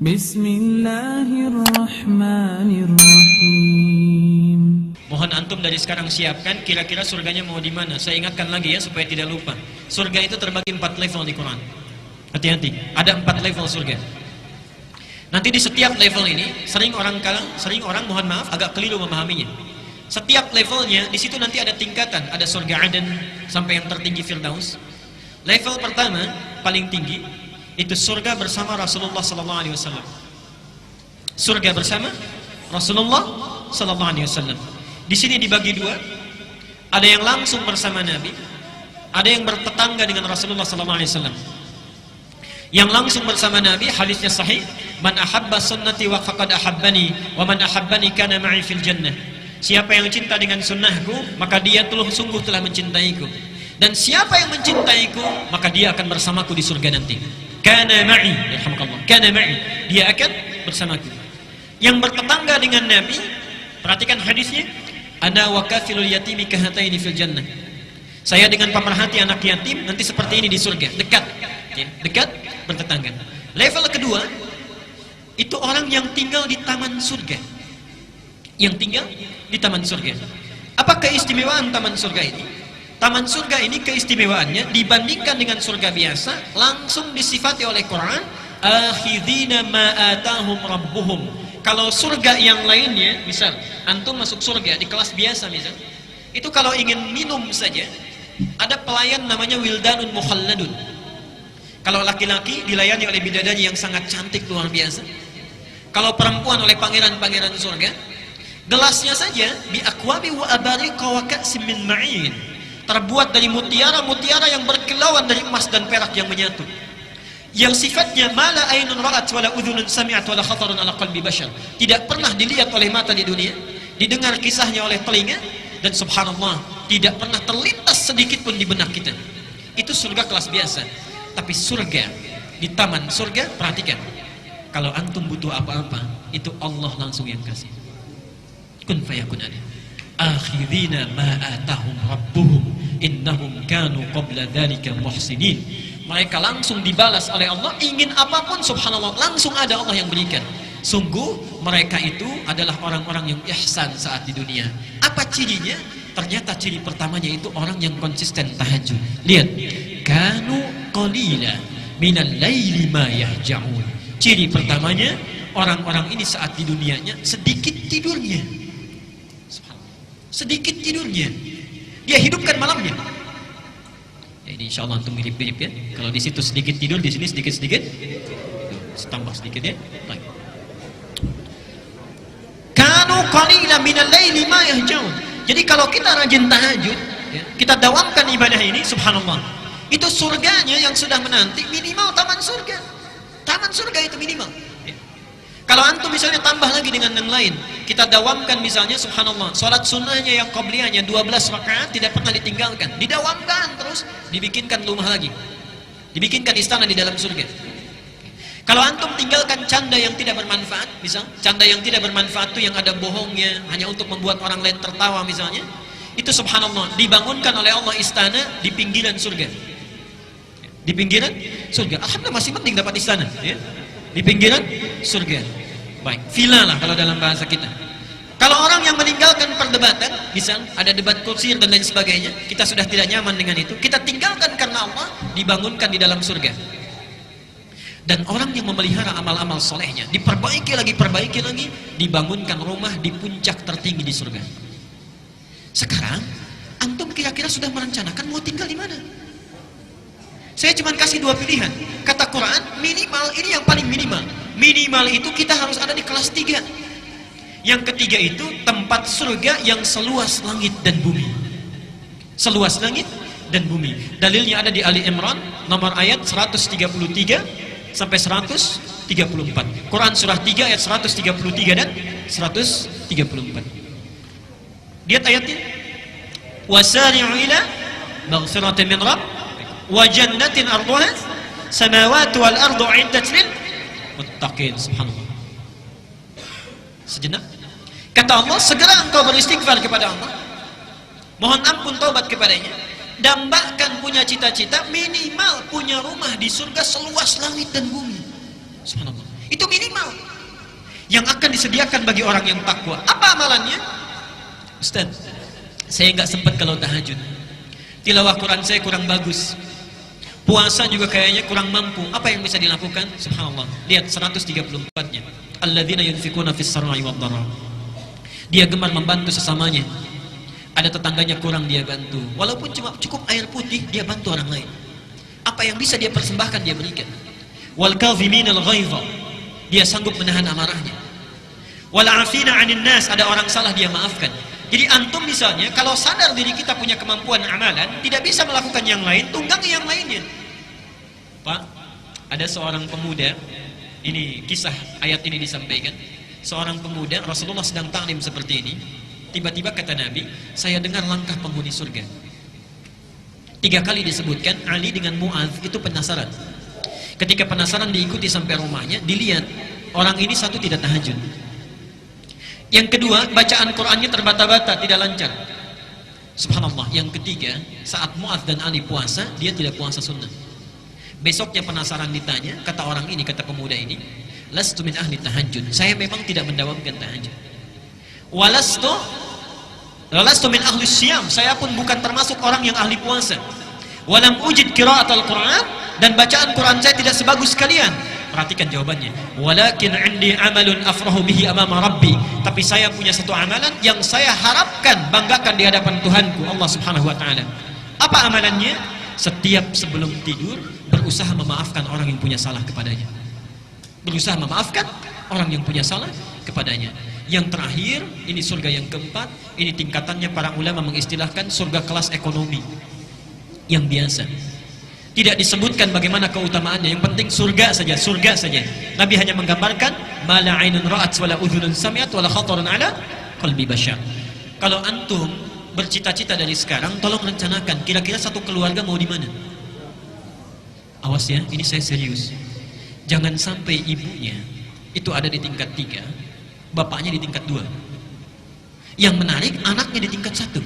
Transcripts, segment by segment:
Bismillahirrahmanirrahim. Mohon antum dari sekarang siapkan kira-kira surganya mau di mana. Saya ingatkan lagi ya supaya tidak lupa. Surga itu terbagi 4 level di Quran. Hati-hati, ada 4 level surga. Nanti di setiap level ini sering orang mohon maaf agak keliru memahaminya. Setiap levelnya di situ nanti ada tingkatan, ada surga Aden sampai yang tertinggi Firdaus. Level pertama paling tinggi itu surga bersama Rasulullah sallallahu alaihi wasallam. Surga bersama Rasulullah sallallahu alaihi wasallam. Di sini dibagi dua. Ada yang langsung bersama Nabi, ada yang bertetangga dengan Rasulullah sallallahu alaihi wasallam. Yang langsung bersama Nabi, hadisnya sahih, man ahabba sunnati wa faqad ahabbani wa man ahabbani kana ma'i fil jannah. Siapa yang cinta dengan sunnahku, maka dia sungguh telah mencintaiku. Dan siapa yang mencintaiku, maka dia akan bersamaku di surga nanti. Kana ma'i, yarhamukallah. Kana ma'i, dia akan bersamaku. Yang bertetangga dengan Nabi, perhatikan hadisnya, ana wa kafilul yatimi kahataini fil jannah. Saya dengan pemerhati anak yatim nanti seperti ini di surga, dekat. Ya, dekat bertetangga. Level kedua itu orang yang tinggal di taman surga. Yang tinggal di taman surga. Apa keistimewaan taman surga ini? Taman surga ini keistimewaannya dibandingkan dengan surga biasa langsung disifati oleh Quran, akhidina ma atahum rabbuhum. Kalau surga yang lainnya, misal antum masuk surga di kelas biasa misal, itu kalau ingin minum saja ada pelayan namanya wildanun mukhalladun. Kalau laki-laki dilayani oleh bidadari yang sangat cantik luar biasa. Kalau perempuan oleh pangeran-pangeran surga. Gelasnya saja bi aqwabi wa abariqa wa ka'sim min ma'in. Terbuat dari mutiara-mutiara yang berkilauan dari emas dan perak yang menyatu. Yang sifatnya mala ainun ra'at wala udhunun sami'at wala khatarun ala qalbi bashar. Tidak pernah dilihat oleh mata di dunia, didengar kisahnya oleh telinga, dan subhanallah tidak pernah terlintas sedikit pun di benak kita. Itu surga kelas biasa. Tapi surga di taman surga, perhatikan, kalau antum butuh apa-apa itu Allah langsung yang kasih. Kun fayakun ada. Akhirina ma atahum rabbuhum innahum kanu qabla dzalika muhsinin. Mereka langsung dibalas oleh Allah, ingin apapun subhanallah langsung ada Allah yang berikan. Sungguh mereka itu adalah orang-orang yang ihsan saat di dunia. Apa cirinya? Ternyata ciri pertamanya itu orang yang konsisten tahajud. Lihat, kanu qalila minal laili ma yahja'un. Ciri pertamanya, orang-orang ini saat di dunianya sedikit tidurnya. Sedikit tidurnya. Dia hidupkan malamnya. Ya, ini insyaallah antum mirip-mirip ya. Kalau di situ sedikit tidur, di sini sedikit-sedikit. Tambah sedikit ya. Baik. Kanu qalila minal laili ma yahja'un. Jadi kalau kita rajin tahajud, ya, kita dawamkan ibadah ini, subhanallah, itu surganya yang sudah menanti minimal taman surga. Taman surga itu minimal. Ya. Kalau antum misalnya tambah lagi dengan yang lain, kita dawamkan misalnya, subhanallah, sholat sunnahnya yang qabliyahnya 12 rakaat tidak pernah ditinggalkan, didawamkan terus, dibikinkan rumah lagi, dibikinkan istana di dalam surga. Kalau antum tinggalkan canda yang tidak bermanfaat, misal canda yang tidak bermanfaat itu yang ada bohongnya, hanya untuk membuat orang lain tertawa misalnya, itu subhanallah dibangunkan oleh Allah istana di pinggiran surga. Di pinggiran surga. Alhamdulillah masih penting dapat istana, ya. Di pinggiran surga. Baik, villa lah kalau dalam bahasa kita. Kalau orang yang meninggalkan perdebatan, misal ada debat kusir dan lain sebagainya, kita sudah tidak nyaman dengan itu, kita tinggalkan karena Allah, dibangunkan di dalam surga. Dan orang yang memelihara amal-amal solehnya diperbaiki lagi, dibangunkan rumah di puncak tertinggi di surga. Sekarang antum kira-kira sudah merencanakan mau tinggal di mana? Saya cuma kasih 2 pilihan. Kata Quran, minimal ini yang paling minimal. Minimal itu kita harus ada di kelas 3. Yang ketiga itu tempat surga yang seluas langit dan bumi. Seluas langit dan bumi. Dalilnya ada di Ali Imran nomor ayat 133 sampai 134. Quran surah 3 ayat 133 dan 134. Lihat ayatnya. Wasari'u ila maghfiratin min rabb wa jannatin arduha samawati wal ardu 'iddat lil muttaqin. Subhanallah. Sejenak. Kata Allah, segera engkau beristighfar kepada Allah. Mohon ampun taubat kepadanya. Dambakan punya cita-cita minimal punya rumah di surga seluas langit dan bumi. Subhanallah. Itu minimal yang akan disediakan bagi orang yang takwa. Apa amalannya? Ustaz, saya nggak sempat kalau tahajud. Tilawah Quran saya kurang bagus. Puasa juga kayaknya kurang mampu. Apa yang bisa dilakukan? Subhanallah. Lihat 134-nya. Alladzina yunfikuna fis sarra'i wad dharra. Dia gemar membantu sesamanya. Ada tetangganya kurang, dia bantu. Walaupun cuma cukup air putih, dia bantu orang lain. Apa yang bisa dia persembahkan, dia berikan. Wal kadhiminal ghaidha. Dia sanggup menahan amarahnya. Wal 'afina 'anil nas. Ada orang salah, dia maafkan. Jadi antum misalnya, kalau sadar diri kita punya kemampuan amalan, tidak bisa melakukan yang lain, tunggangi yang lainnya. Pak, ada seorang pemuda, ini kisah ayat ini disampaikan. Seorang pemuda, Rasulullah sedang ta'lim seperti ini. Tiba-tiba kata Nabi, saya dengar langkah penghuni surga. 3 kali disebutkan, Ali dengan Mu'adz itu penasaran. Ketika penasaran diikuti sampai rumahnya, dilihat, orang ini satu tidak tahajud. Yang kedua, bacaan Qur'annya terbata-bata, tidak lancar. Subhanallah. Yang ketiga, saat Mu'adz dan Ali puasa, dia tidak puasa sunnah. Besoknya penasaran ditanya, kata orang ini, kata pemuda ini, lastu min ahli tahajud. Saya memang tidak mendawamkan tahajud. Walastu min ahli syam. Saya pun bukan termasuk orang yang ahli puasa. Walam ujid qira'at al-Qur'an. Dan bacaan Quran saya tidak sebagus kalian. Perhatikan jawabannya. Walakin 'indi 'amalun afrahu bihi amama rabbi. Tapi saya punya satu amalan yang saya harapkan banggakan di hadapan Tuhanku Allah Subhanahu wa taala. Apa amalannya? Setiap sebelum tidur berusaha memaafkan orang yang punya salah kepadanya. Berusaha memaafkan orang yang punya salah kepadanya. Yang terakhir, ini surga yang keempat, ini tingkatannya para ulama mengistilahkan surga kelas ekonomi yang biasa. Tidak disebutkan bagaimana keutamaannya, yang penting surga saja, surga saja. Nabi hanya menggambarkan mala ainun ra'at wala udhunun sami'at wala khatarun ala qalbi bashar. Kalau antum bercita-cita dari sekarang, tolong rencanakan kira-kira satu keluarga mau di mana. Awas ya, ini saya serius. Jangan sampai ibunya itu ada di tingkat 3, bapaknya di tingkat 2. Yang menarik, anaknya di tingkat 1.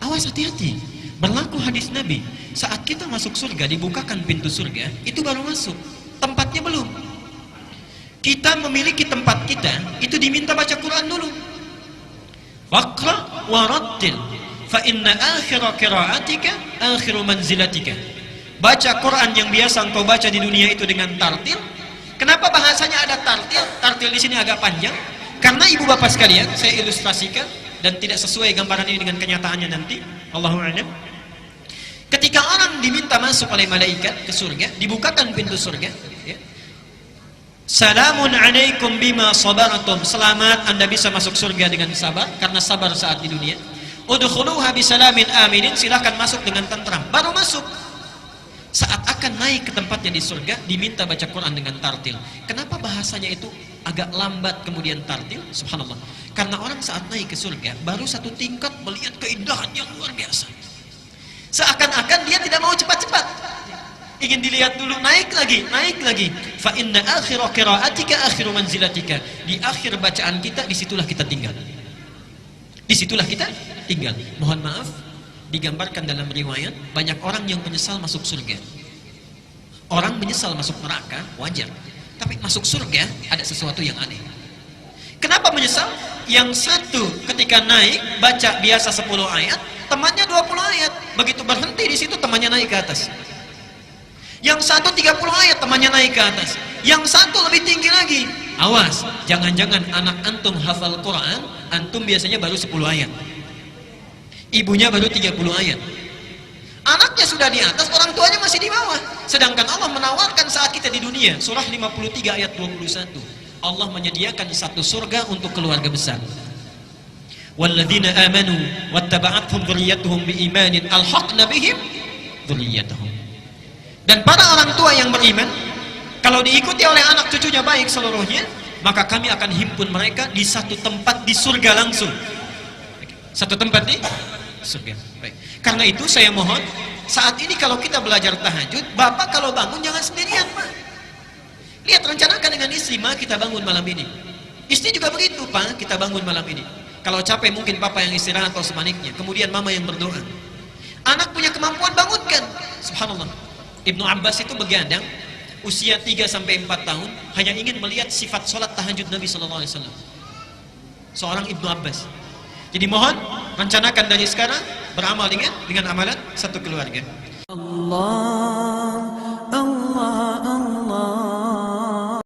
Awas, hati-hati. Berlaku hadis Nabi, saat kita masuk surga, dibukakan pintu surga, itu baru masuk, tempatnya belum. Kita memiliki tempat kita, itu diminta baca Quran dulu. Waqra warattil, fa inna akhira qiraatika akhiru manzilatika. Baca Quran yang biasa engkau baca di dunia itu dengan tartil. Kenapa bahasanya ada tartil? Tartil di sini agak panjang, karena ibu bapak sekalian, saya ilustrasikan, dan tidak sesuai gambaran ini dengan kenyataannya nanti. Allahu a'lam. Ketika orang diminta masuk oleh malaikat ke surga, dibukakan pintu surga, ya. Salamun alaikum bima sabartum. Selamat, Anda bisa masuk surga dengan sabar, karena sabar saat di dunia. Udkhuluha bisalamin aminin. Silahkan masuk dengan tentram. Baru masuk. Saat akan naik ke tempatnya di surga, diminta baca Quran dengan tartil. Kenapa bahasanya itu agak lambat kemudian tartil? Subhanallah. Karena orang saat naik ke surga, baru satu tingkat melihat keindahan yang luar biasa. Seakan-akan dia tidak mau cepat-cepat, ingin dilihat dulu, naik lagi, naik lagi. Fa inna akhira qiraatika akhiru manzilatika. Di akhir bacaan kita, disitulah kita tinggal. Disitulah kita tinggal. Mohon maaf, digambarkan dalam riwayat, banyak orang yang menyesal masuk surga. Orang menyesal masuk neraka, wajar. Tapi masuk surga, ada sesuatu yang aneh. Kenapa menyesal? Yang satu ketika naik, baca biasa 10 ayat, temannya 20 ayat. Begitu berhenti di situ, temannya naik ke atas. Yang satu 30 ayat, temannya naik ke atas. Yang satu lebih tinggi lagi. Awas, jangan-jangan anak antum hafal Quran, antum biasanya baru 10 ayat. Ibunya baru 30 ayat. Anaknya sudah di atas, orang tuanya masih di bawah. Sedangkan Allah menawarkan saat kita di dunia. Surah 53 ayat 21. Allah menyediakan satu surga untuk keluarga besar. Walladzina amanu wattaba'athum dzurriyyatuhum biimanin alhaqna bihim dzurriyyatahum. Dan para orang tua yang beriman, kalau diikuti oleh anak cucunya baik seluruhnya, maka kami akan himpun mereka di satu tempat di surga langsung. Satu tempat di surga. Baik. Karena itu saya mohon, saat ini kalau kita belajar tahajud, bapak kalau bangun jangan sendirian, Pak. Lihat, rencanakan dengan istri, Ma, kita bangun malam ini. Istri juga begitu, Pak, kita bangun malam ini. Kalau capek mungkin papa yang istirahat atau sebaliknya. Kemudian mama yang berdoa. Anak punya kemampuan, bangunkan. Subhanallah. Ibnu Abbas itu begadang usia 3 sampai 4 tahun hanya ingin melihat sifat sholat tahajud Nabi sallallahu alaihi wasallam. Seorang Ibnu Abbas. Jadi mohon rencanakan dari sekarang beramal dengan amalan satu keluarga. Allah